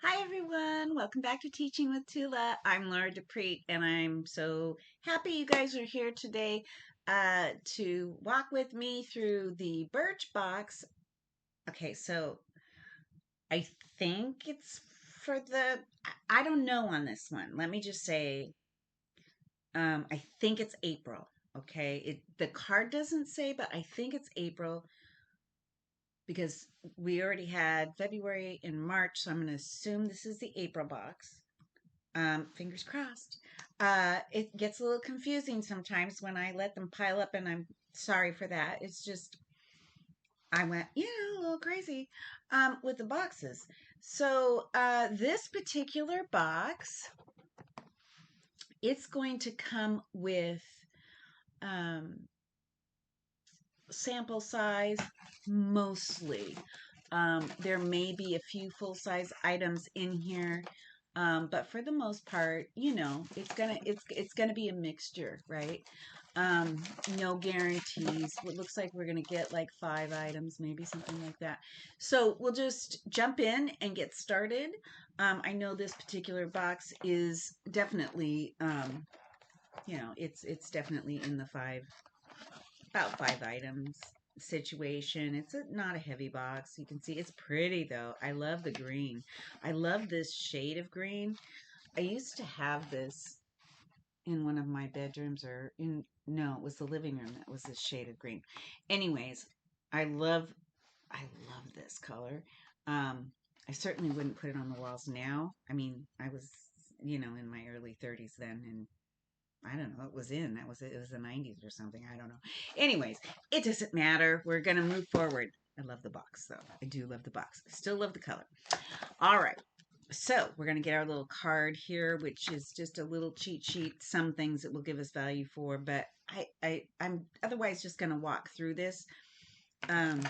Hi everyone, welcome back to Teaching with Tula. I'm Laura Dupree and I'm so happy you guys are here today to walk with me through the Birch Box. Okay, so I think it's for I don't know on this one. Let me just say, I think it's April. Okay, the card doesn't say, but I think it's April because we already had February and March, so I'm going to assume this is the April box. Fingers crossed. It gets a little confusing sometimes when I let them pile up, and I'm sorry for that. It's just, I went, a little crazy with the boxes. So, this particular box, it's going to come with um, sample size mostly. There may be a few full size items in here, but for the most part, it's gonna be a mixture, right? Um, no guarantees. It looks like we're gonna get like 5 items, maybe something like that. So we'll just jump in and get started. I know this particular box is definitely, it's definitely in the about 5 items situation. It's not a heavy box. You can see it's pretty though. I love the green. I love this shade of green. I used to have this in one of my bedrooms, or in no, it was the living room that was this shade of green. Anyways, I love I love this color. Um I certainly wouldn't put it on the walls now. I mean, I was, in my early 30s then, and I don't know. It was in. That was it. It was the 90s or something. I don't know. Anyways, it doesn't matter. We're going to move forward. I love the box, though. I do love the box. I still love the color. All right. So we're going to get our little card here, which is just a little cheat sheet. Some things it will give us value for, but I'm otherwise just going to walk through this. Um,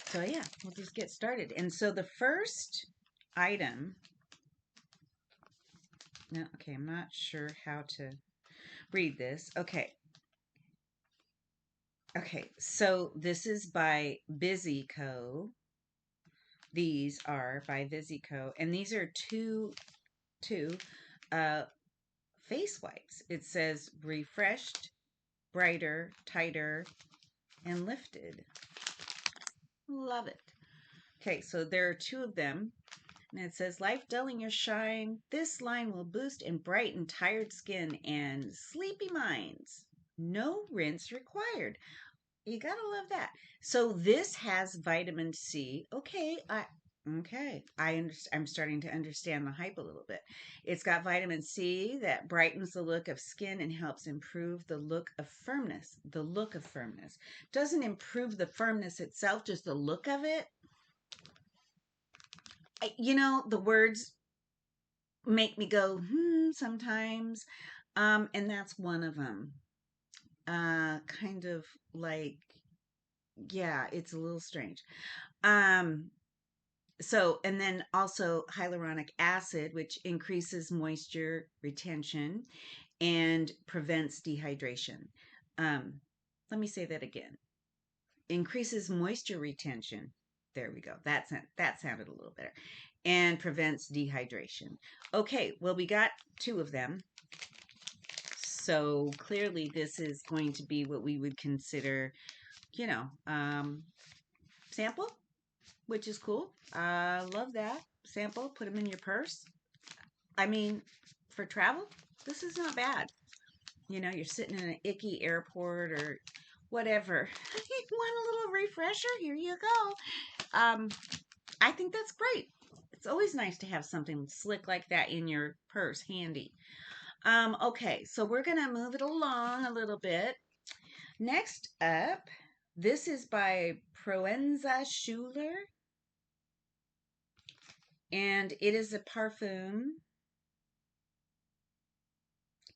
so yeah, we'll just get started. And so the first item. No, okay, I'm not sure how to read this. Okay, so this is by Busyco. These are by Busyco, and these are two uh, face wipes. It says refreshed, brighter, tighter, and lifted. Love it. Okay, so there are two of them, and it says life dulling your shine. This line will boost and brighten tired skin and sleepy minds. No rinse required. You gotta love that. So this has vitamin C. I'm starting to understand the hype a little bit. It's got vitamin C that brightens the look of skin and helps improve the look of firmness. The look of firmness doesn't improve the firmness itself, just the look of it. The words make me go sometimes, and that's one of them. Kind of like, yeah, it's a little strange. Um, and then also hyaluronic acid, which increases moisture retention and prevents dehydration. Um, Let me say that again. Increases moisture retention. There we go. That sounded a little better. And prevents dehydration. Okay, well, we got two of them. So clearly this is going to be what we would consider, you know, um, sample, which is cool. Love that. Sample, put them in your purse. I mean, for travel, this is not bad. You're sitting in an icky airport or whatever. You want a little refresher? Here you go. I think that's great. It's always nice to have something slick like that in your purse handy. Okay, so we're going to move it along a little bit. Next up, this is by Proenza Schuler, and it is a parfum.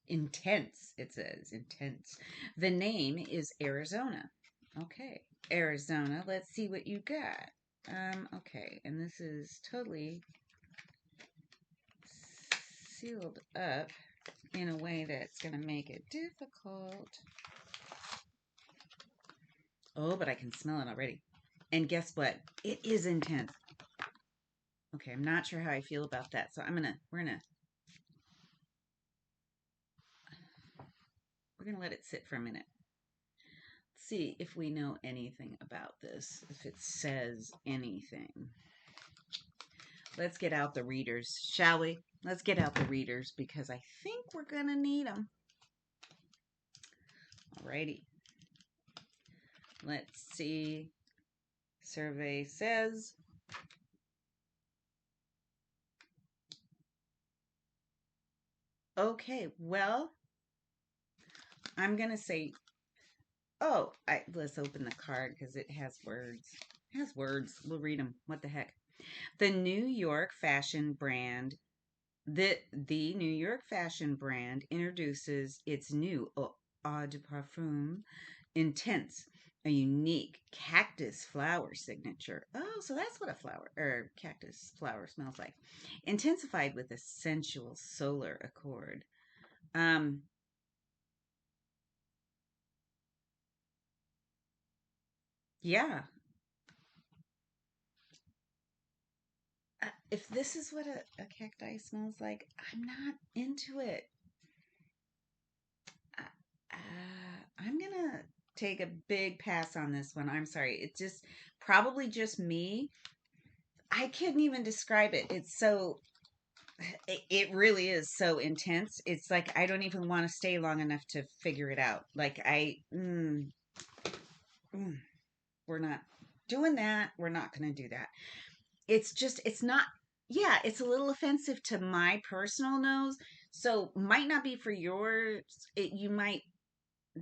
Intense, it says. Intense. The name is Arizona. Okay, Arizona. Let's see what you got. Okay, and this is totally sealed up in a way that's going to make it difficult. Oh, but I can smell it already. And guess what? It is intense. Okay, I'm not sure how I feel about that. So we're gonna let it sit for a minute. See if we know anything about this, if it says anything. Let's get out the readers, shall we? Let's get out the readers because I think we're gonna need them. Alrighty. Let's see. Survey says okay, well, I'm gonna say, let's open the card because it has words. It has words. We'll read them. What the heck? The New York fashion brand, the New York fashion brand introduces its new eau de parfum intense, a unique cactus flower signature. Oh, so that's what a flower or cactus flower smells like. Intensified with a sensual solar accord. Um, yeah. If this is what a cacti smells like, I'm not into it. I'm gonna take a big pass on this one. I'm sorry. It's just probably just me. I couldn't even describe it. It really is so intense. It's like I don't even want to stay long enough to figure it out. Mm, we're not doing that. We're not going to do that. It's not, yeah, it's a little offensive to my personal nose. So might not be for yours. You might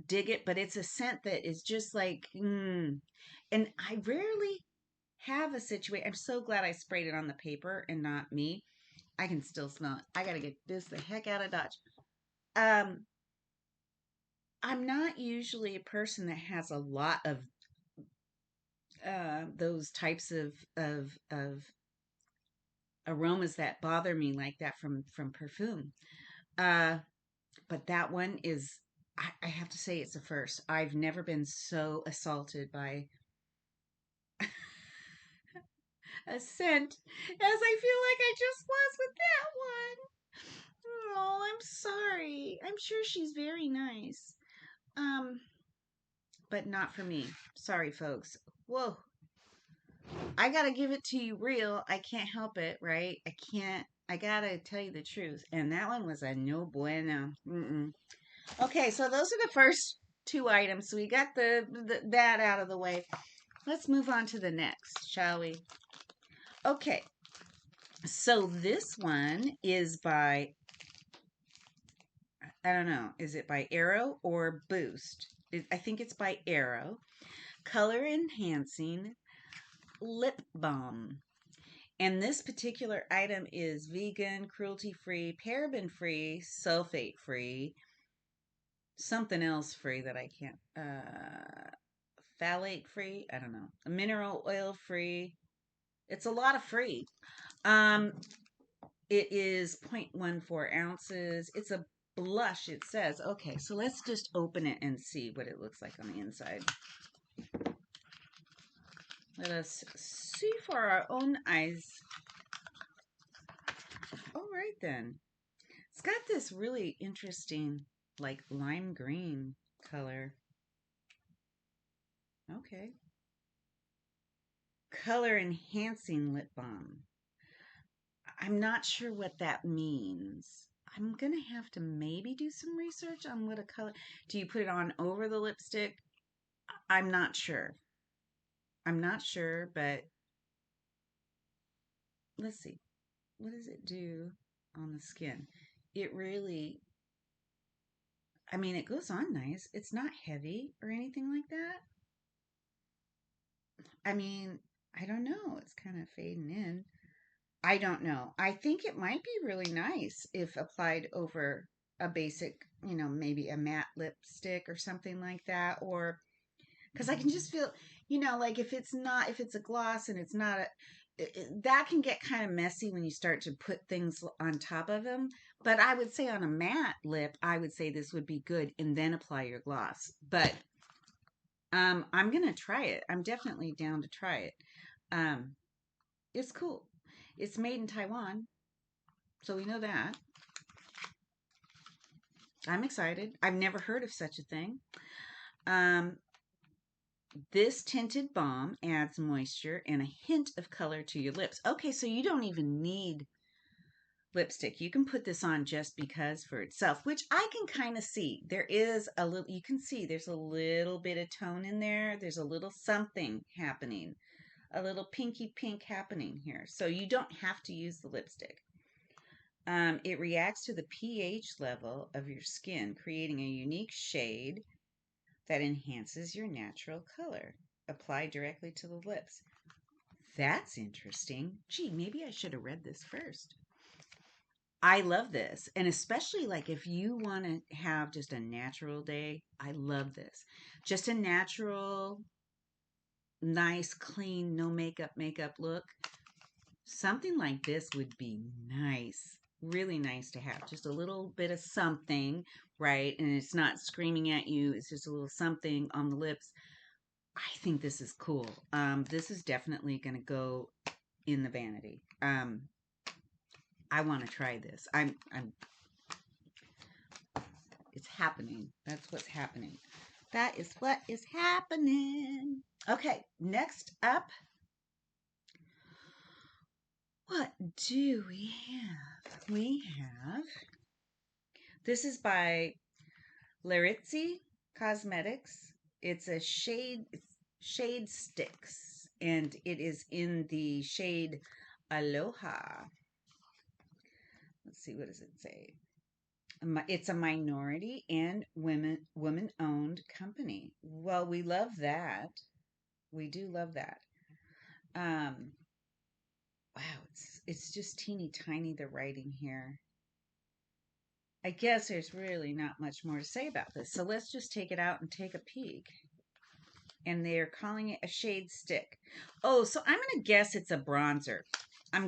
dig it, but it's a scent that is just like, and I rarely have a situation. I'm so glad I sprayed it on the paper and not me. I can still smell it. I got to get this the heck out of Dodge. Um, I'm not usually a person that has a lot of those types of aromas that bother me like that from perfume. Uh, but that one is, I have to say, it's a first. I've never been so assaulted by a scent as I feel like I just was with that one. Oh, I'm sorry. I'm sure she's very nice. Um, but not for me. Sorry, folks. Whoa. I gotta give it to you real. I can't help it, right? I can't. I gotta tell you the truth. And that one was a no bueno. Mm-mm. Okay, so those are the first two items. So we got that out of the way. Let's move on to the next, shall we? Okay, so this one is by, I don't know, is it by Arrow or Boost? I think it's by Arrow. Color enhancing lip balm. And this particular item is vegan, cruelty free, paraben free, sulfate free, something else free that I can't, phthalate free. I don't know. Mineral oil free. It's a lot of free. Um, it is 0.14 ounces. It's a blush, it says. Okay, so let's just open it and see what it looks like on the inside. Let us see for our own eyes. All right, then. It's got this really interesting, like lime green color. Okay. Color enhancing lip balm. I'm not sure what that means. I'm going to have to maybe do some research on what a color. Do you put it on over the lipstick? I'm not sure. I'm not sure, but let's see. What does it do on the skin? It really, I mean, it goes on nice. It's not heavy or anything like that. I mean, I don't know. It's kind of fading in. I don't know. I think it might be really nice if applied over a basic, maybe a matte lipstick or something like that. Or because I can just feel, like if it's a gloss and it's not that can get kind of messy when you start to put things on top of them. But I would say on a matte lip, I would say this would be good and then apply your gloss. But I'm gonna try it. I'm definitely down to try it. Um, it's cool. It's made in Taiwan, so we know that. I'm excited. I've never heard of such a thing. Um, this tinted balm adds moisture and a hint of color to your lips. Okay, so you don't even need lipstick. You can put this on just because for itself, which I can kind of see. There is a little, you can see there's a little bit of tone in there. There's a little something happening, a little pinky pink happening here. So you don't have to use the lipstick. It reacts to the pH level of your skin, creating a unique shade that enhances your natural color. Apply directly to the lips. That's interesting. Gee, maybe I should have read this first. I love this. And especially like if you want to have just a natural day, I love this. Just a natural, nice, clean, no makeup look. Something like this would be nice. Really nice to have. Just a little bit of something, right? And it's not screaming at you. It's just a little something on the lips. I think this is cool. This is definitely going to go in the vanity. I want to try this. It's happening. That's what's happening. That is what is happening. Okay, next up, what do we have? We have, this is by Larizzi Cosmetics. It's a shade sticks, and it is in the shade Aloha. Let's see, what does it say? It's a minority and woman-owned company. Well, we love that. We do love that. Um, wow, it's just teeny tiny, the writing here. I guess there's really not much more to say about this. So let's just take it out and take a peek. And they're calling it a shade stick. Oh, so I'm gonna guess it's a bronzer. I'm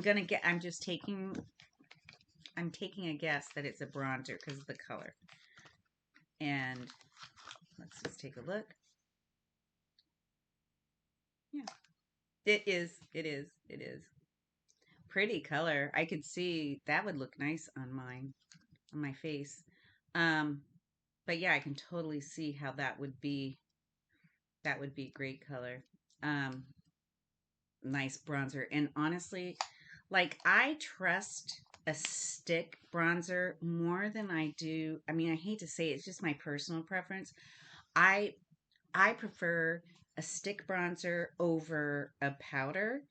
taking a guess that it's a bronzer because of the color. And let's just take a look. Yeah. It is. Pretty color. I could see that would look nice on my face. Um, but yeah, I can totally see how that would be great color. Um, nice bronzer. And honestly, like I trust a stick bronzer more than I do. I mean, I hate to say it, it's just my personal preference. I I prefer a stick bronzer over a powder.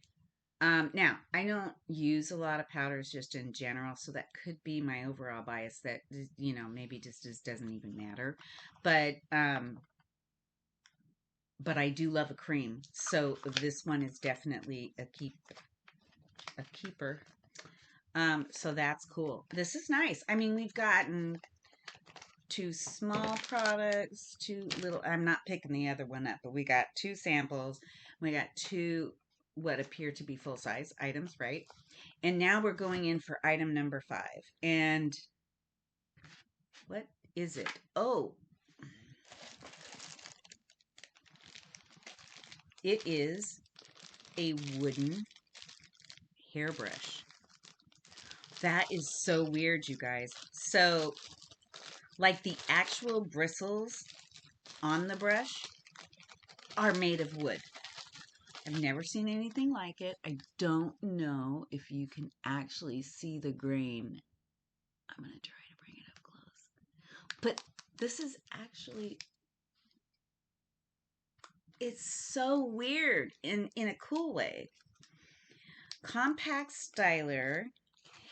Now, I don't use a lot of powders just in general, so that could be my overall bias that, maybe just doesn't even matter. But but I do love a cream. So this one is definitely a keeper. So that's cool. This is nice. I mean, we've gotten two small products, two little, I'm not picking the other one up, but we got two samples. We got two what appear to be full-size items, right? And now we're going in for item number 5. And what is it? Oh, it is a wooden hairbrush. That is so weird, you guys. So, like the actual bristles on the brush are made of wood. I've never seen anything like it. I don't know if you can actually see the grain. I'm going to try to bring it up close. But this is actually, it's so weird in a cool way. Compact styler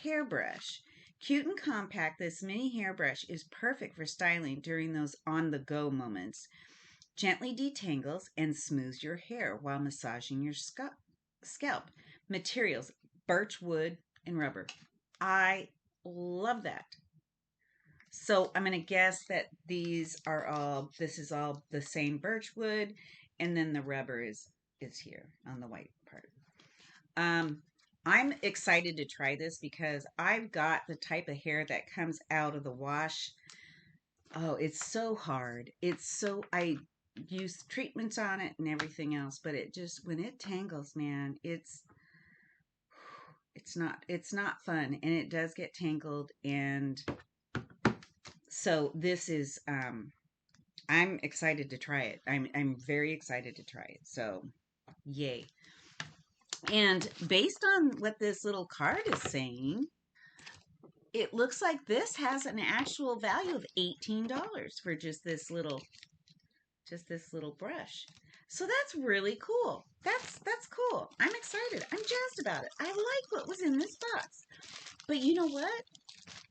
hairbrush. Cute and compact, this mini hairbrush is perfect for styling during those on-the-go moments. Gently detangles and smooths your hair while massaging your scalp. Materials, birch wood and rubber. I love that. So I'm going to guess that this is all the same birch wood, and then the rubber is here on the white part. I'm excited to try this because I've got the type of hair that comes out of the wash. Oh, it's so hard. I use treatments on it and everything else, but it just, when it tangles, man, it's not fun, and it does get tangled. And so this is I'm excited to try it. I'm very excited to try it. So yay. And based on what this little card is saying, it looks like this has an actual value of $18 for just this little brush. So that's really cool. That's cool. I'm excited. I'm jazzed about it. I like what was in this box. But you know what?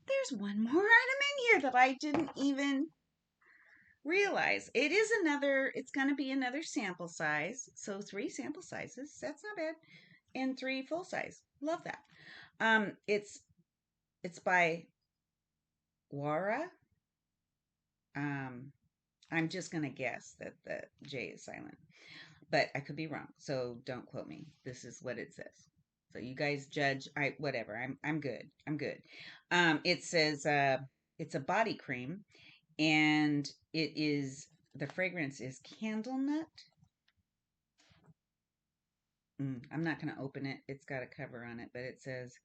There's one more item in here that I didn't even realize. It's going to be another sample size. So 3 sample sizes. That's not bad. And 3 full size. Love that. It's by Wara. Um, I'm just going to guess that the J is silent, but I could be wrong. So don't quote me. This is what it says. So you guys judge. Whatever. I'm good. I'm good. It says it's a body cream, and the fragrance is candle nut. I'm not going to open it. It's got a cover on it, but it says,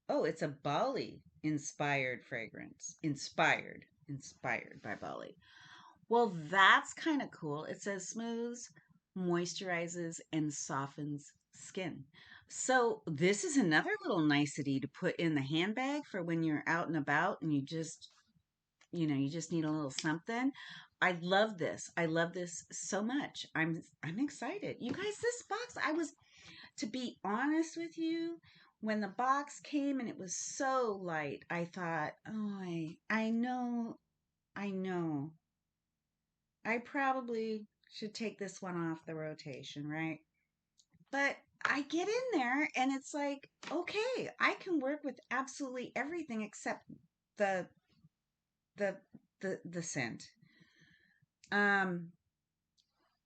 oh, it's a Bali inspired fragrance. Inspired by Bali. Well, that's kind of cool. It says smooths, moisturizes, and softens skin. So this is another little nicety to put in the handbag for when you're out and about and you just need a little something. I love this. I love this so much. I'm excited. You guys, this box, to be honest with you, when the box came and it was so light, I thought, "Oh, I know. I probably should take this one off the rotation, right?" But I get in there and it's like, okay, I can work with absolutely everything except the the the scent. Um,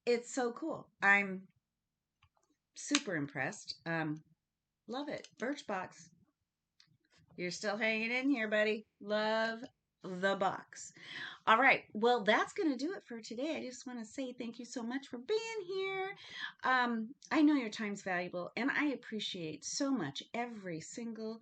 it's so cool. I'm super impressed. Love it. Birchbox, you're still hanging in here, buddy. Love the box. All right. Well, that's going to do it for today. I just want to say thank you so much for being here. I know your time's valuable, and I appreciate so much every single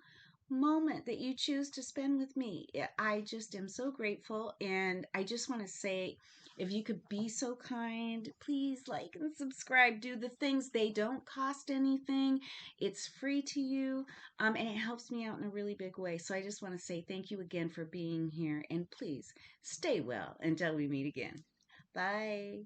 moment that you choose to spend with me. I just am so grateful, and I just want to say, if you could be so kind, please like and subscribe. Do the things, they don't cost anything. It's free to you, and it helps me out in a really big way. So I just want to say thank you again for being here, and please stay well until we meet again. Bye.